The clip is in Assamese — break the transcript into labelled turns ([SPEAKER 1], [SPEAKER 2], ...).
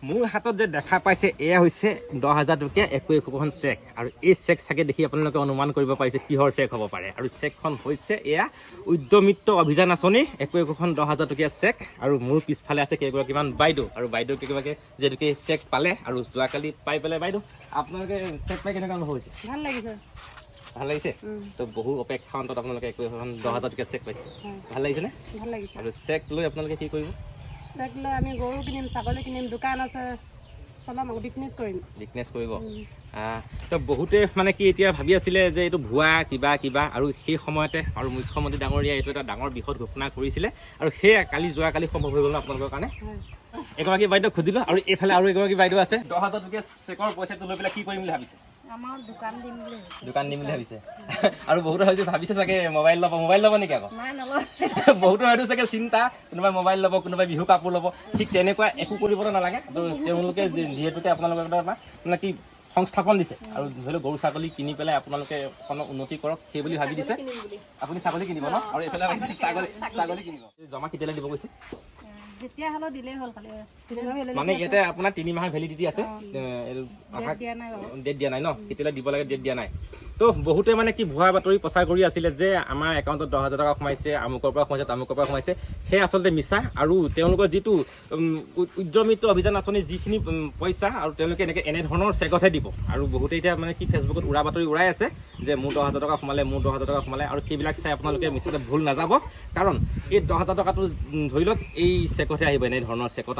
[SPEAKER 1] মোৰ হাতত যে দেখা পাইছে এয়া হৈছে 10,000 টকীয়া একোখন চেক আৰু এই চেক চাগে দেখি আপোনালোকে অনুমান কৰিব পাৰিছে কিহৰ চেক হ'ব পাৰে আৰু চেকখন হৈছে এয়া উদ্যমিত্ৰ অভিযান আঁচনিৰ একোখন 10,000 টকীয়া চেক আৰু মোৰ পিছফালে আছে কেইগৰাকীমান বাইদেউ আৰু বাইদেউ কেইগৰাকীয়ে যিহেতুকে চেক পালে আৰু যোৱাকালি পাই পেলাই বাইদেউ আপোনালোকে চেক পাই কেনেকুৱা অনুভৱ হৈছে?
[SPEAKER 2] ভাল লাগিছে।
[SPEAKER 1] ভাল লাগিছে তো বহু অপেক্ষা অন্তত আপোনালোকে একোখন 10,000 টকীয়া চেক পাইছে ভাল লাগিছেনে?
[SPEAKER 2] ভাল লাগিছে।
[SPEAKER 1] আৰু চেক লৈ আপোনালোকে কি কৰিব?
[SPEAKER 2] চেক লৈ আমি গৰু কিনিম, ছাগলী কিনিম, দোকান আছে, চলাম আকৌ বিজনেছ কৰিম।
[SPEAKER 1] বিজনেছ কৰিব তো বহুতে মানে কি এতিয়া ভাবি আছিলে যে এইটো ভুৱা কিবা কিবা আৰু সেই সময়তে আৰু মুখ্যমন্ত্ৰী ডাঙৰীয়া এইটো এটা ডাঙৰ বিষয়ত ঘোষণা কৰিছিলে আৰু সেয়া যোৱাকালি সম্ভৱ হৈ গ'ল আপোনালোকৰ কাৰণে। এগৰাকী বাইদেউ সুধিলোঁ আৰু এইফালে আৰু এগৰাকী বাইদেউ আছে 10,000 টকীয়া চেকৰ পইচাটো লৈ পেলাই কি কৰিম বুলি ভাবিছে?
[SPEAKER 2] আমাৰ দোকান দিম বুলি ভাবিছে।
[SPEAKER 1] দোকান দিম বুলি ভাবিছে আৰু বহুতে হয়তো ভাবিছে চাগে মোবাইল ল'ব নেকি আকৌ?
[SPEAKER 2] নাই নলয়।
[SPEAKER 1] বহুতো হয়তো চাগে চিন্তা কোনোবাই মোবাইল ল'ব, কোনোবাই বিহু কাপোৰ ল'ব, ঠিক তেনেকুৱা একো কৰিবলৈ নালাগে। তো তেওঁলোকে যিহেতুকে আপোনালোকে মানে কি সংস্থাপন দিছে আৰু ধৰি লওক গৰু ছাগলী কিনি পেলাই আপোনালোকে অকণ উন্নতি কৰক সেই বুলি ভাবি দিছে। আপুনি ছাগলী কিনিব ন আৰু এইফালে ছাগলী কিনিব। জমা কেতিয়ালৈ দিব কৈছে?
[SPEAKER 2] যেতিয়া হ'লেও দিলেই হ'ল খালি।
[SPEAKER 1] মানে ইয়াতে আপোনাৰ 3 মাহৰ ভেলিডিটি আছে, ডেট দিয়া নাই ন? কেতিয়ালৈ দিব লাগে ডেট দিয়া নাই। তো বহুতে মানে কি ভুৱা বাতৰি প্ৰচাৰ কৰি আছিলে যে আমাৰ একাউণ্টত 10,000 টকা সোমাইছে, আমুকৰ পৰা সোমাইছে, তামুকৰ পৰা সোমাইছে। সেই আচলতে মিছা আৰু তেওঁলোকৰ যিটো উদ্যমিত্ৰ অভিযান আঁচনি যিখিনি পইচা আৰু তেওঁলোকে এনেধৰণৰ চেকতহে দিব আৰু বহুতে এতিয়া মানে কি ফেচবুকত উৰা বাতৰি উৰাই আছে যে মোৰ 10,000 টকা সোমালে, মোৰ 10,000 টকা সোমালে আৰু সেইবিলাক চাই আপোনালোকে মিছাতে ভুল নাযাব কাৰণ এই 10,000 টকাটো ধৰি লওক এই চেকতহে আহিব, এনেধৰণৰ চেকত